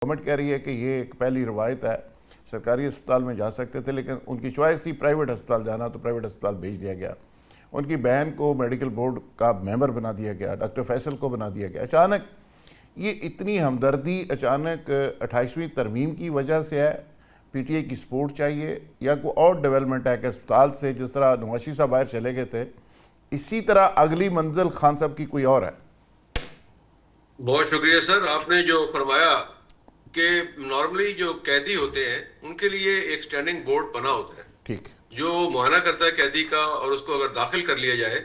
Government کہہ رہی ہے کہ یہ ایک پہلی روایت ہے، سرکاری اسپتال میں جا سکتے تھے لیکن ان کی چوائس تھی پرائیویٹ اسپتال جانا، تو پرائیویٹ اسپتال بھیج دیا گیا. ان کی بہن کو میڈیکل بورڈ کا ممبر بنا دیا گیا، ڈاکٹر فیصل کو بنا دیا گیا. اچانک یہ اتنی ہمدردی اچانک 28ویں ترمیم کی وجہ سے ہے؟ پی ٹی آئی کی سپورٹ چاہیے یا کوئی اور ڈیولپمنٹ ہے کہ اسپتال سے جس طرح نواز شریف صاحب باہر چلے گئے تھے اسی طرح اگلی منزل خان صاحب کی کوئی اور ہے؟ بہت شکریہ سر. آپ نے جو فرمایا کہ نارملی جو قیدی ہوتے ہیں ان کے لیے ایک سٹینڈنگ بورڈ بنا ہوتا ہے ٹھیک. جو معائنہ کرتا ہے قیدی کا، اور اس کو اگر داخل کر لیا جائے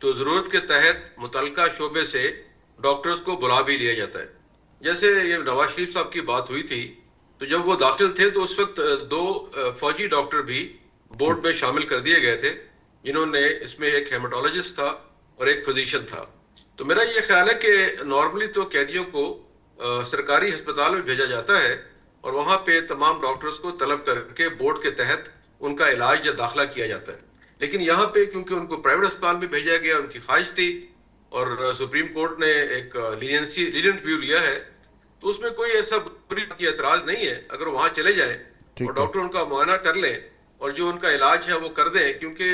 تو ضرورت کے تحت متعلقہ شعبے سے ڈاکٹرز کو بلا بھی لیا جاتا ہے. جیسے یہ نواز شریف صاحب کی بات ہوئی تھی تو جب وہ داخل تھے تو اس وقت 2 فوجی ڈاکٹر بھی ٹھیک. بورڈ میں شامل کر دیے گئے تھے، جنہوں نے اس میں ایک ہیماٹولوجسٹ تھا اور ایک فزیشین تھا. تو میرا یہ خیال ہے کہ نارملی تو قیدیوں کو سرکاری ہسپتال میں بھیجا جاتا ہے اور وہاں پہ تمام ڈاکٹرز کو طلب کر کے بورڈ کے تحت ان کا علاج یا داخلہ کیا جاتا ہے. لیکن یہاں پہ کیونکہ ان کو پرائیویٹ اسپتال میں بھیجا گیا، ان کی خواہش تھی اور سپریم کورٹ نے ایک لینینٹ ویو لیا ہے، تو اس میں کوئی ایسا بری اعتراض نہیں ہے اگر وہاں چلے جائیں اور ٹھیک ہے. ڈاکٹر ان کا معائنہ کر لیں اور جو ان کا علاج ہے وہ کر دیں. کیونکہ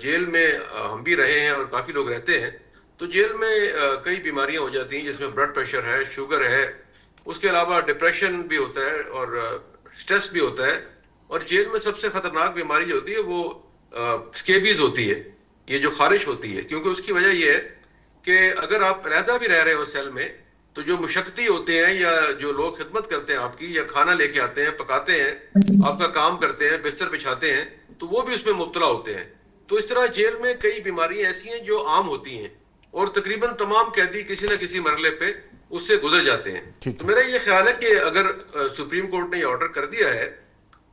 جیل میں ہم بھی رہے ہیں اور کافی لوگ رہتے ہیں، تو جیل میں کئی بیماریاں ہو جاتی ہیں جس میں بلڈ پریشر ہے، شوگر ہے، اس کے علاوہ ڈپریشن بھی ہوتا ہے اور سٹریس بھی ہوتا ہے. اور جیل میں سب سے خطرناک بیماری جو ہوتی ہے وہ سکیبیز ہوتی ہے، یہ جو خارش ہوتی ہے. کیونکہ اس کی وجہ یہ ہے کہ اگر آپ علیحدہ بھی رہ رہے ہو سیل میں تو جو مشقتی ہوتے ہیں یا جو لوگ خدمت کرتے ہیں آپ کی، یا کھانا لے کے آتے ہیں، پکاتے ہیں، آپ کا کام کرتے ہیں، بستر بچھاتے ہیں، تو وہ بھی اس میں مبتلا ہوتے ہیں. تو اس طرح جیل میں کئی بیماریاں ایسی ہیں جو عام ہوتی ہیں اور تقریباً تمام قیدی کسی نہ کسی مرحلے پہ اس سے گزر جاتے ہیں. ٹھیک تو ہے. میرا یہ خیال ہے کہ اگر سپریم کورٹ نے یہ آرڈر کر دیا ہے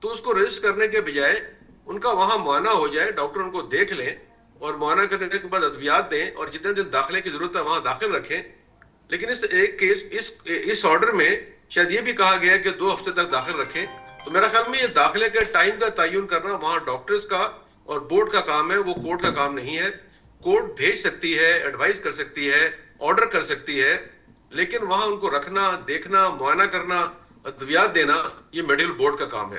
تو اس کو رجسٹ کرنے کے بجائے ان کا وہاں معائنہ ہو جائے، ڈاکٹر ان کو دیکھ لیں اور معائنہ کرنے کے بعد ادویات دیں اور جتنے دن داخلے کی ضرورت ہے وہاں داخل رکھیں. لیکن اس ایک کیس اس آرڈر میں شاید یہ بھی کہا گیا ہے کہ 2 ہفتے تک داخل رکھیں. تو میرا خیال میں یہ داخلے کے ٹائم کا تعین کرنا وہاں ڈاکٹرز کا اور بورڈ کا کام ہے، وہ کورٹ کا کام نہیں ہے. کورٹ بھیج سکتی ہے، ایڈوائز کر سکتی ہے، آرڈر کر سکتی ہے، لیکن وہاں ان کو رکھنا، دیکھنا، معائنہ کرنا، ادویات دینا، یہ میڈیکل بورڈ کا کام ہے.